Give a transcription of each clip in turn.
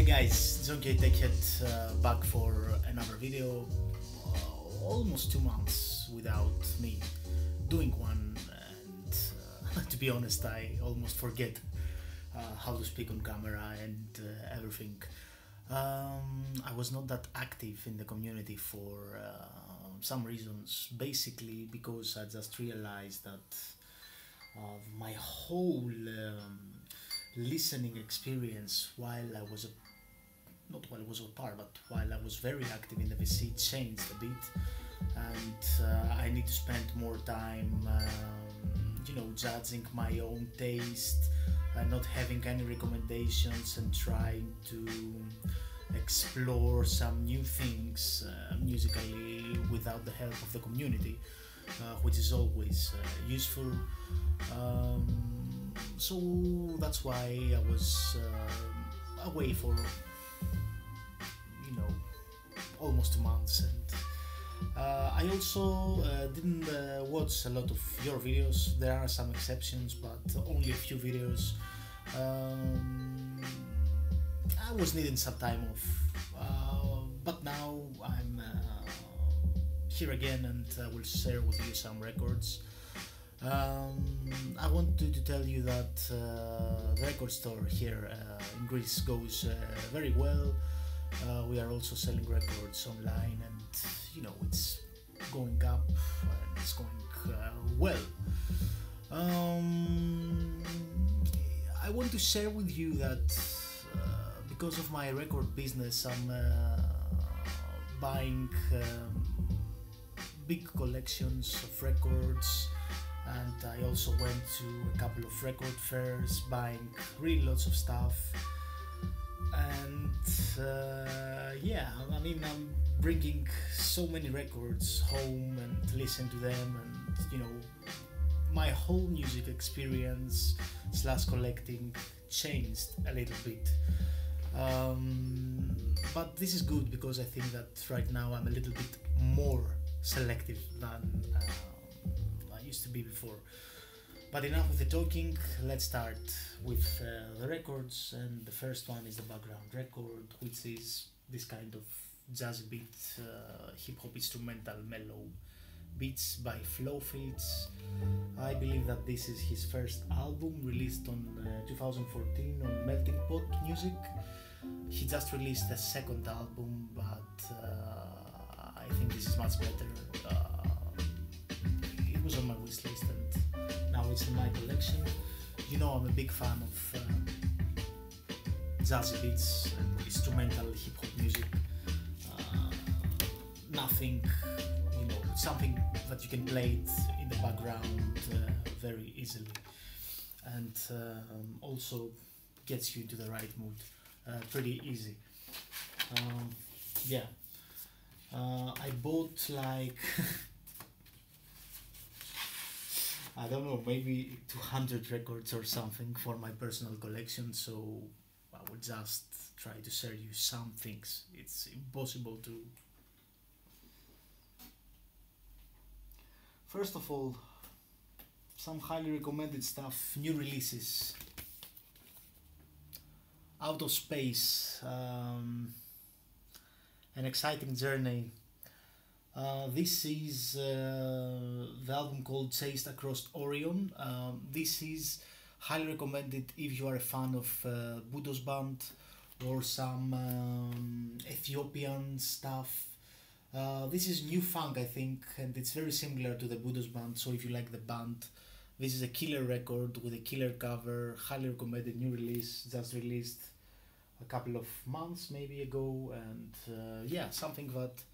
Hey guys, Zonkey TechHead back for another video. Almost 2 months without me doing one, and to be honest, I almost forget how to speak on camera and everything. I was not that active in the community for some reasons, basically because I just realized that my whole listening experience while I was not while I was apart, but while I was very active in the VC changed a bit, and I need to spend more time, judging my own taste, not having any recommendations, and trying to explore some new things musically without the help of the community, which is always useful. So that's why I was away for almost 2 months, and I also didn't watch a lot of your videos. There are some exceptions, but only a few videos. I was needing some time off, but now I'm here again, and I will share with you some records. I wanted to tell you that the record store here in Greece goes very well. We are also selling records online, and it's going up and it's going well. I want to share with you that because of my record business, I'm buying big collections of records, and I also went to a couple of record fairs buying really lots of stuff. And I'm bringing so many records home and listen to them, and my whole music experience / collecting changed a little bit. But this is good because I think that right now I'm a little bit more selective than I used to be before. But enough with the talking, let's start with the records, and the first one is the background record, which is this kind of jazzy beat, hip-hop instrumental mellow beats by Flowfields. I believe that this is his first album, released on 2014 on Melting Pot Music. He just released a second album, but I think this is much better. It was on my wish list, and now it's in my collection. I'm a big fan of jazzy beats and instrumental hip-hop music. Nothing, something that you can play it in the background very easily, and also gets you into the right mood pretty easy. I bought like I don't know, maybe 200 records or something for my personal collection, so I will just try to share you some things. It's impossible to. First of all, some highly recommended stuff, new releases. Out of Space, an exciting journey. This is the album called Chased Across Orion. This is highly recommended if you are a fan of Budos Band or some Ethiopian stuff. This is new funk, I think, and it's very similar to the Budos Band, so if you like the band, this is a killer record with a killer cover. Highly recommended, new release, just released a couple of months maybe ago, and something that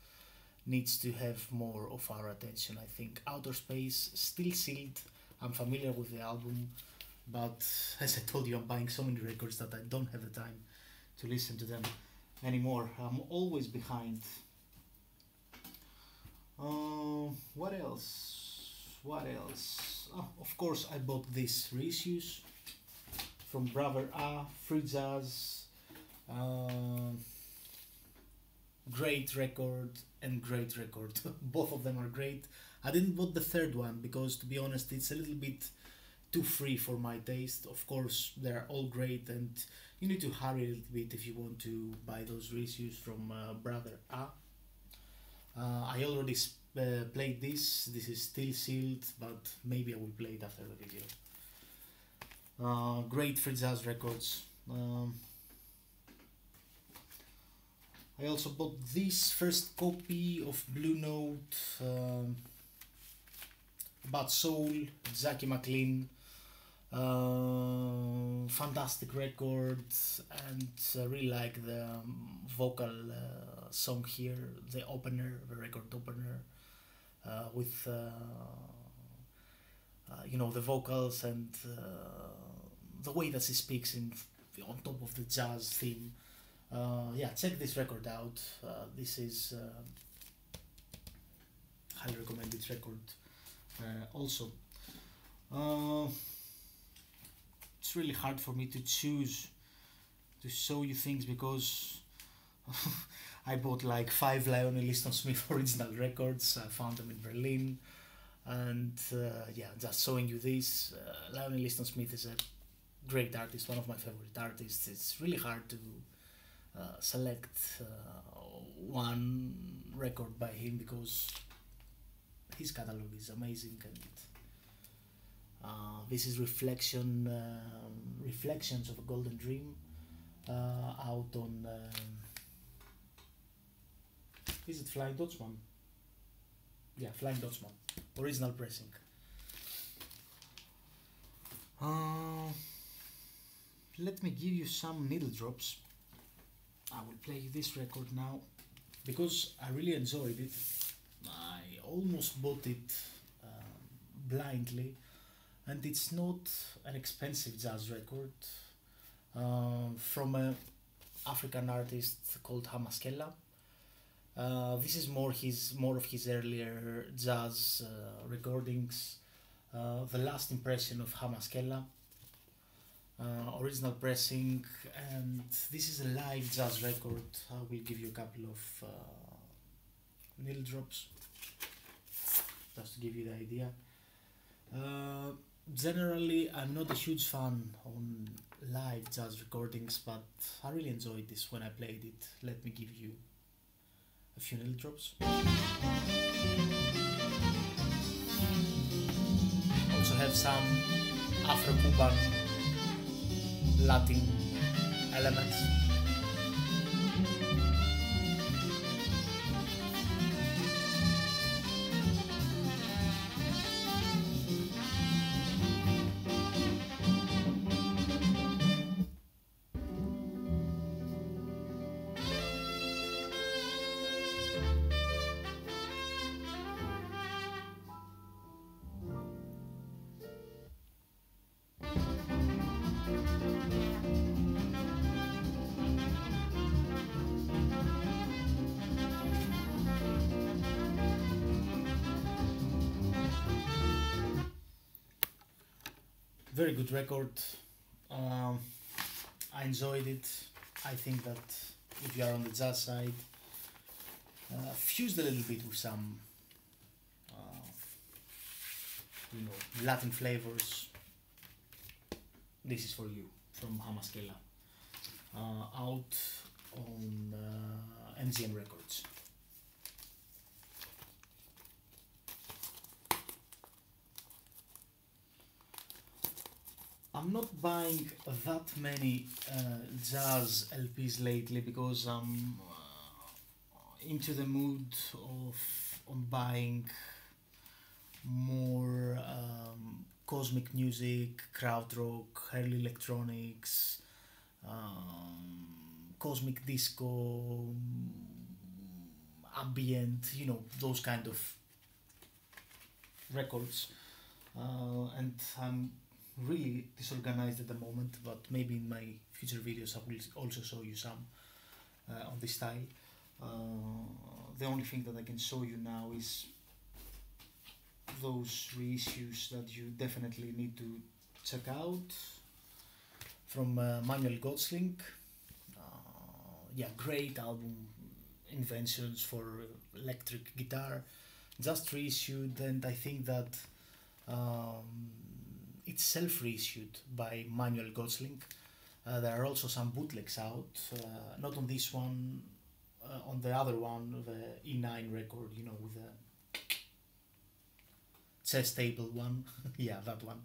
needs to have more of our attention, I think. Outer Space, still sealed. I'm familiar with the album, but as I told you, I'm buying so many records that I don't have the time to listen to them anymore. I'm always behind. What else? Oh, of course, I bought these reissues from Brother A, Free Jazz. Great record and great record. Both of them are great. I didn't bought the third one because, to be honest, it's a little bit too free for my taste. Of course, they're all great, and you need to hurry a little bit if you want to buy those reissues from Brother A. I already played this. This is still sealed, but maybe I will play it after the video. Great free jazz records. I also bought this first copy of Blue Note, about soul, Jackie McLean. Fantastic record, and I really like the vocal song here, the opener, the record opener, with you know, the vocals and the way that she speaks in on top of the jazz theme. Yeah, check this record out. This is highly recommended record. Also, it's really hard for me to choose to show you things because I bought like 5 Lionel Liston Smith original records. I found them in Berlin, and yeah, just showing you this. Lionel Liston Smith is a great artist, one of my favorite artists. It's really hard to select one record by him because his catalog is amazing. And this is Reflections of a Golden Dream, out on is it Flying Dutchman? Yeah, Flying Dutchman, original pressing. Let me give you some needle drops. I will play this record now because I really enjoyed it. I almost bought it blindly, and it's not an expensive jazz record, from an African artist called Hamaskela. This is more of his earlier jazz recordings. The Last Impression of Hamaskela, original pressing, and this is a live jazz record. I will give you a couple of needle drops just to give you the idea. Generally, I'm not a huge fan on live jazz recordings, but I really enjoyed this when I played it. Let me give you a few needle drops. Also have some Afro-Cuban Latin elements. Very good record. I enjoyed it. I think that if you are on the jazz side, fused a little bit with some you know, Latin flavors, this is for you, from Hamaskela, out on MGM Records. I'm not buying that many jazz LPs lately because I'm into the mood of buying more cosmic music, krautrock, early electronics, cosmic disco, ambient, you know, those kind of records, and I'm really disorganized at the moment, but maybe in my future videos I will also show you some on this style. The only thing that I can show you now is those reissues that you definitely need to check out from Manuel Gottsling. Yeah, great album, Inventions for electric guitar, just reissued, and I think that it's self-reissued by Manuel Gosling. There are also some bootlegs out, not on this one, on the other one, the E9 record, you know, with the chess table one. Yeah, that one.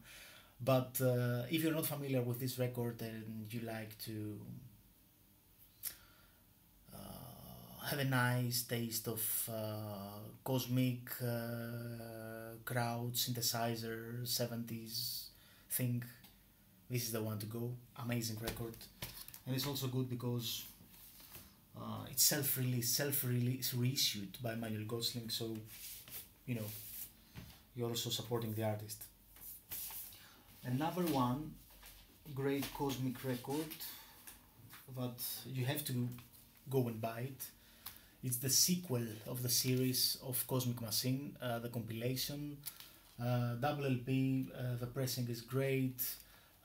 But if you're not familiar with this record and you like to have a nice taste of cosmic crowd synthesizer 70s thing, this is the one to go. Amazing record. And it's also good because it's self-release reissued by Manuel Gosling, so you know you're also supporting the artist. Another one great cosmic record that you have to go and buy it. It's the sequel of the series of Cosmic Machine, the compilation. Double LP, the pressing is great.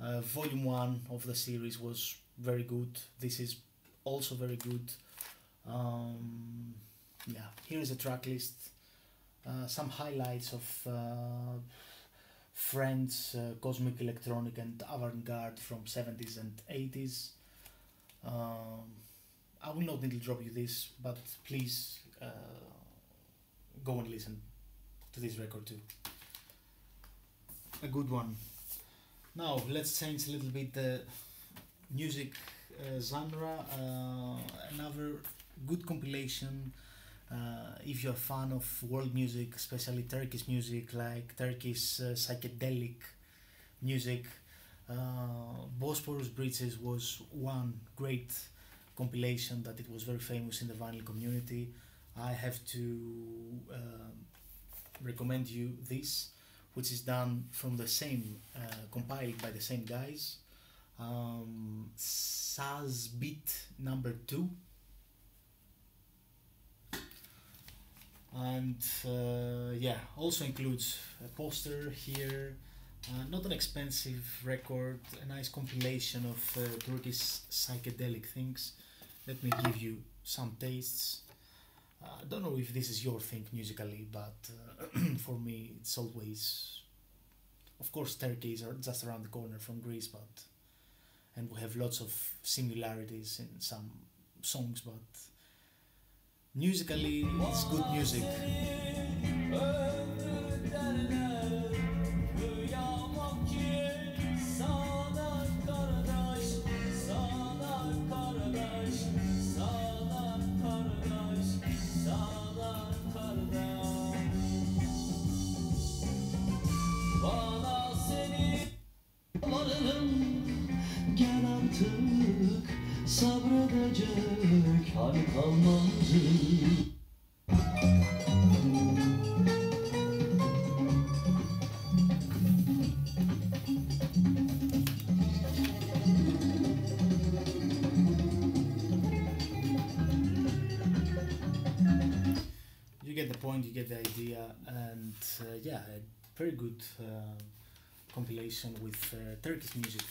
Volume 1 of the series was very good. This is also very good. Yeah, here is a track list. Some highlights of French cosmic electronic and avant-garde from 70s and 80s. I will not need to drop you this, but please go and listen to this record too. A good one. Now let's change a little bit the music genre. Another good compilation. If you're a fan of world music, especially Turkish music, like Turkish psychedelic music, Bosporus Bridges was one great compilation that it was very famous in the vinyl community. I have to recommend you this, which is done from the same, compiled by the same guys. Saz Beat number 2. And yeah, also includes a poster here. Not an expensive record, a nice compilation of Turkish psychedelic things. Let me give you some tastes. I don't know if this is your thing musically, but for me it's always, of course, Turkey is just around the corner from Greece, but and we have lots of similarities in some songs, but musically it's good music. Gel artık sabredecek hal kalmadı. You get the point, you get the idea, and yeah, a very good compilation with Turkish music.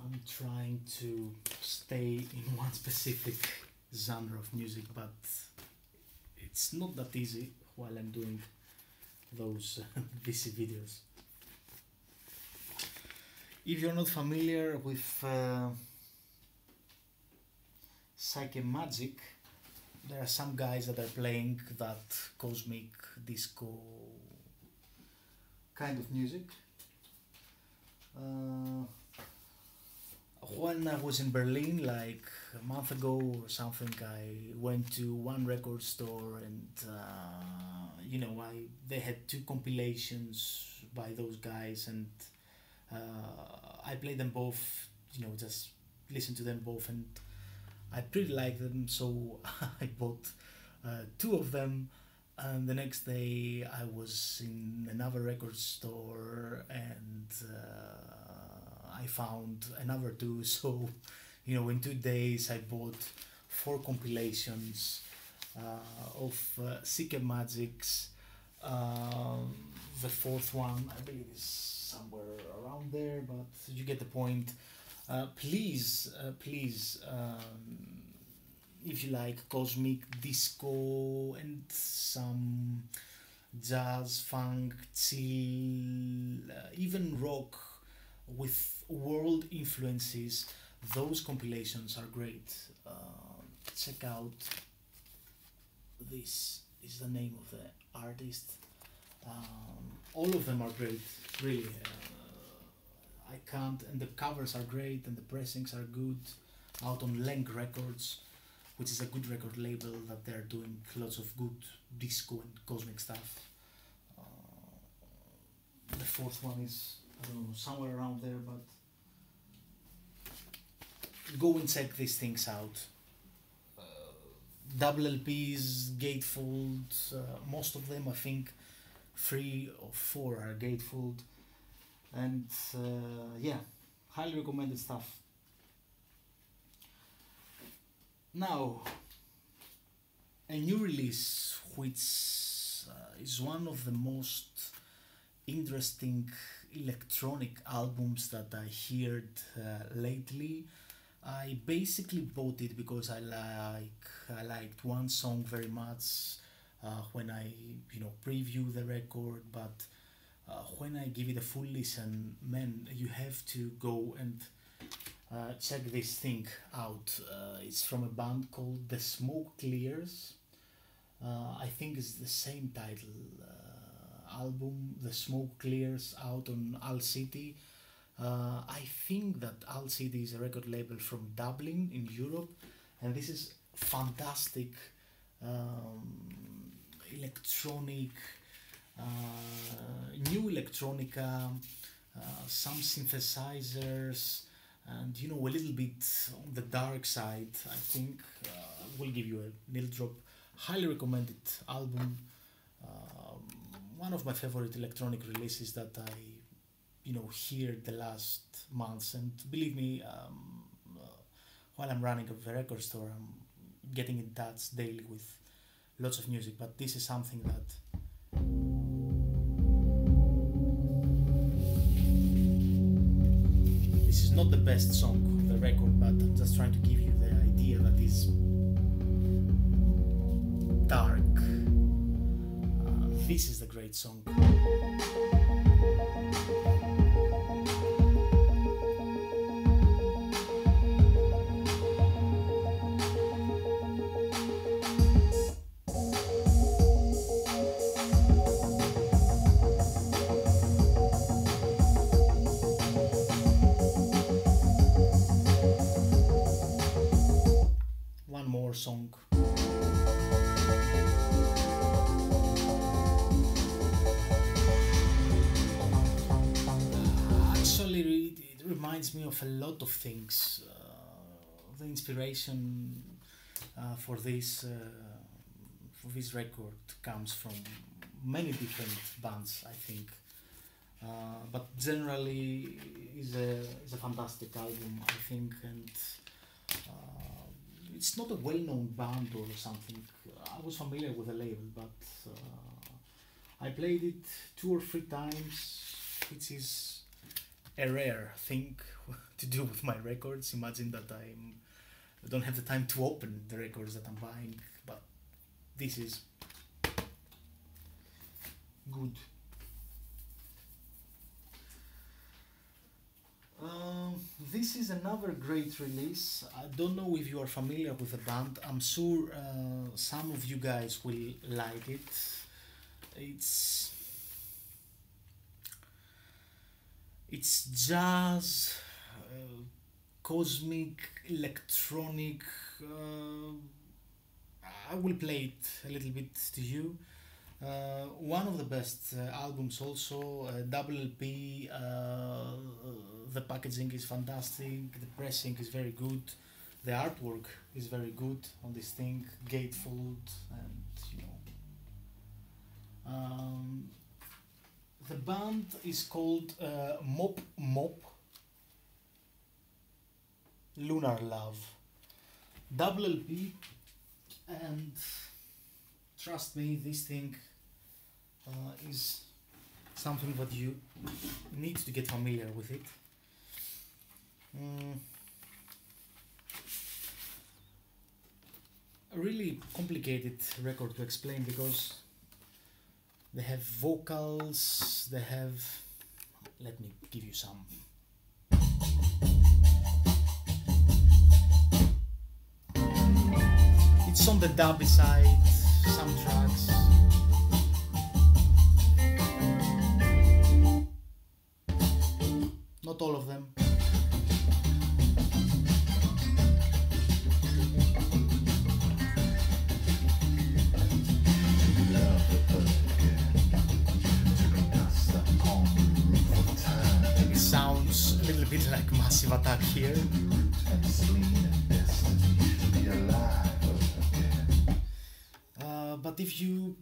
I'm trying to stay in one specific genre of music, but it's not that easy while I'm doing those VC videos. If you're not familiar with Psyche Magic, there are some guys that are playing that cosmic disco kind of music. When I was in Berlin, like a month ago or something, I went to one record store and you know, they had two compilations by those guys, and I played them both. You know, just listen to them both, and I pretty like them, so I bought two of them. And the next day I was in another record store and I found another two. So, you know, in 2 days I bought 4 compilations of Psyche Magics. The fourth one, I believe, is somewhere around there, but you get the point. Please if you like cosmic disco and some jazz, funk, chill, even rock with world influences, those compilations are great. Check out, this is the name of the artist. All of them are great, really. I can't, and the covers are great, and the pressings are good. Out on Lenk Records, which is a good record label that they're doing lots of good disco and cosmic stuff. The fourth one is, I don't know, somewhere around there, but go and check these things out. Double LPs, gatefold, most of them, I think 3 or 4 are gatefold, and yeah, highly recommended stuff. Now, a new release which is one of the most interesting electronic albums that I heard lately. I basically bought it because I liked one song very much when I preview the record, but when I give it a full listen, man, you have to go and check this thing out. It's from a band called The Smoke Clears. I think it's the same title album, The Smoke Clears, out on Al City. I think that Al City is a record label from Dublin in Europe, and this is fantastic electronic, new electronica, some synthesizers, and a little bit on the dark side. I think will give you a little drop. Highly recommended album. One of my favorite electronic releases that I hear the last months, and believe me, while I'm running a record store, I'm getting in touch daily with lots of music, but this is something that this is not the best song of the record, but I'm just trying to give you the idea that is dark. This is the great song. One more song. Actually, it reminds me of a lot of things. The inspiration for this record comes from many different bands, I think. But generally, is a fantastic album, I think, and it's not a well-known band or something. I was familiar with the label, but I played it 2 or 3 times, which is a rare thing to do with my records. Imagine that I don't have the time to open the records that I'm buying, but this is good. This is another great release. I don't know if you are familiar with the band. I'm sure some of you guys will like it. It's jazz, cosmic, electronic. I will play it a little bit to you. One of the best albums, also double LP. The packaging is fantastic, the pressing is very good, the artwork is very good on this thing, gatefold, and the band is called Mop Mop Lunar Love, double LP, and trust me, this thing is something that you need to get familiar with it. a really complicated record to explain because they have vocals, they have. Let me give you some. It's on the dubby side, some tracks. Not all of them. It sounds a little bit like Massive Attack here. But if you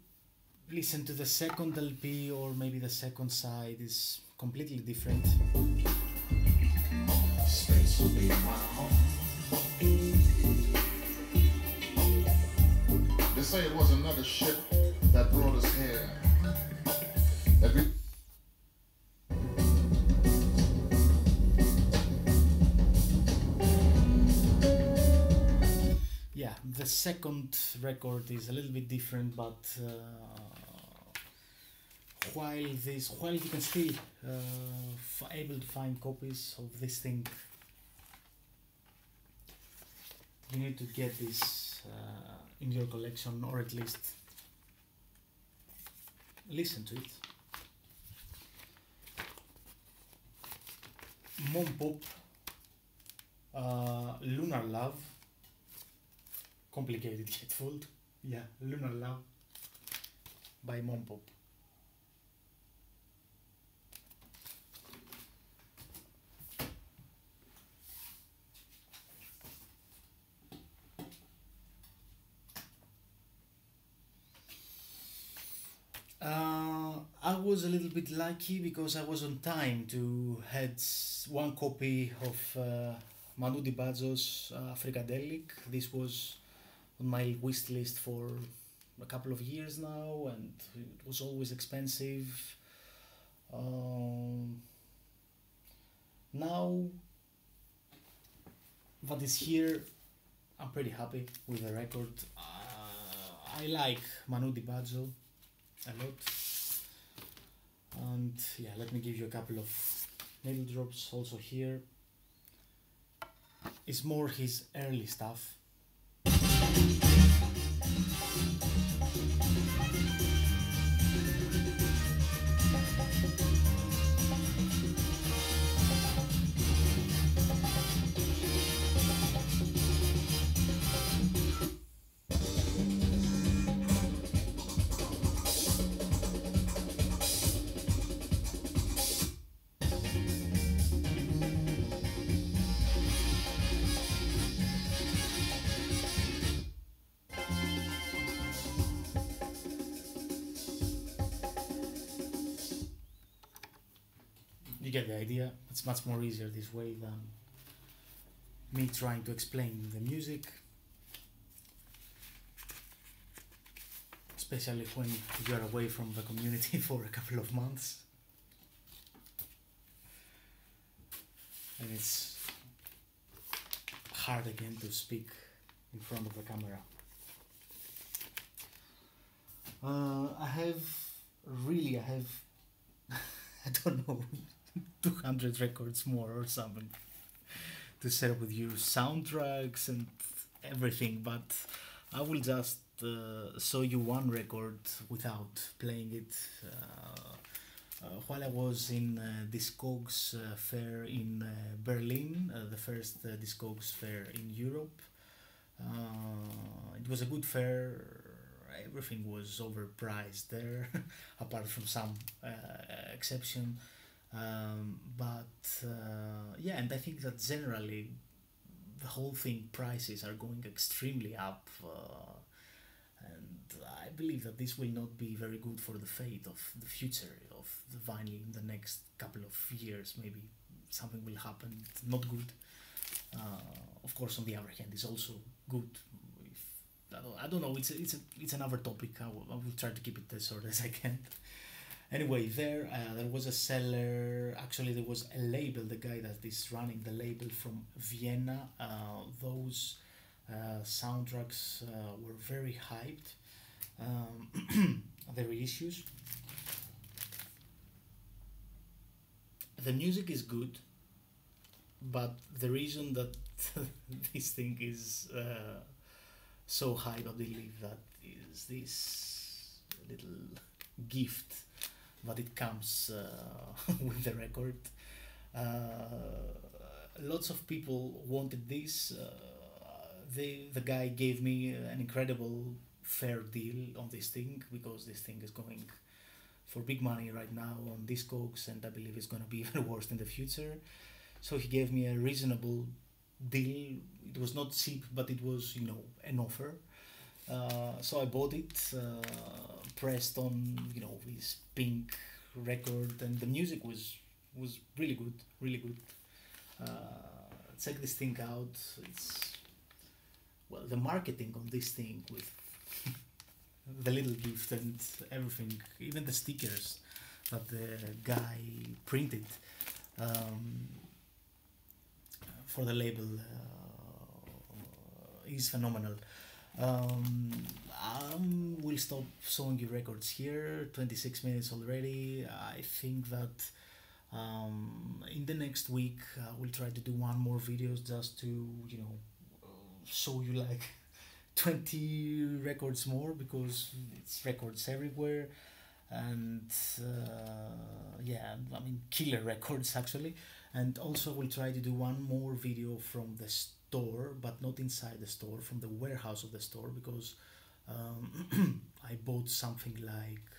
listen to the second LP or maybe the second side, is completely different. Space will be my home. They say it was another ship that brought us here. That we Yeah, the second record is a little bit different, but while you can still able to find copies of this thing, you need to get this in your collection, or at least listen to it. Mom Pop, Lunar Love, complicated yet full. Yeah, Lunar Love by Mom Pop. I was a little bit lucky because I was on time to had one copy of Manu Dibaggio's Frikadelic. This was on my wish list for a couple of years now, and it was always expensive. Now that it's here, I'm pretty happy with the record. I like Manu Dibaggio a lot, and yeah, let me give you a couple of needle drops also here. It's more his early stuff. You get the idea. It's much more easier this way than me trying to explain the music, especially when you are away from the community for a couple of months, and it's hard again to speak in front of the camera. I have I don't know 200 records more or something to share with you, soundtracks and everything, but I will just show you one record without playing it. While I was in Discogs fair in Berlin, the first Discogs fair in Europe, it was a good fair. Everything was overpriced there, apart from some exception. But yeah, and I think that generally the whole thing, prices are going extremely up, and I believe that this will not be very good for the fate of the future of the vinyl in the next couple of years. Maybe something will happen not good. Of course, on the other hand, it's also good. I don't know. It's another topic. I will try to keep it as short as I can. Anyway, there was a seller. Actually, there was a label. The guy that is running the label from Vienna. Those Soundtracks were very hyped. The reissues. The music is good, but the reason that this thing is so hype, I believe, that is this little gift that it comes with the record. Lots of people wanted this. The guy gave me an incredible fair deal on this thing, because this thing is going for big money right now on Discogs, and I believe it's going to be even worse in the future. So he gave me a reasonable deal. It was not cheap, but it was, you know, an offer. So I bought it, pressed on, you know, this pink record, and the music was really good, really good. Check this thing out. It's, well, the marketing on this thing with the little gift and everything, even the stickers that the guy printed for the label is phenomenal. I will stop showing you records here. 26 minutes already. I think that in the next week I will try to do one more videos, just to, you know, show you like 20 records more, because it's records everywhere. And yeah, I mean, killer records actually. And also we'll try to do one more video from the store, but not inside the store, from the warehouse of the store, because I bought something like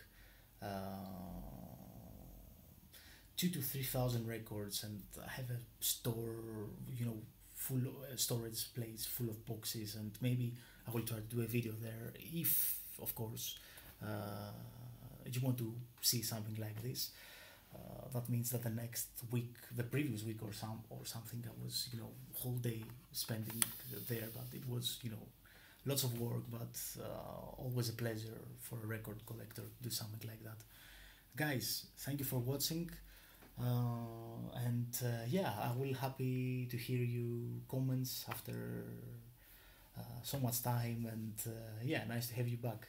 2 to 3 thousand records, and I have a store, you know, full storage place full of boxes, and maybe I will try to do a video there, if of course you want to see something like this. That means that the next week, the previous week or something, I was, you know, whole day spending there, but it was, you know, lots of work, but always a pleasure for a record collector to do something like that. Guys, thank you for watching. And yeah, I will happy to hear you comments after so much time, and yeah, nice to have you back.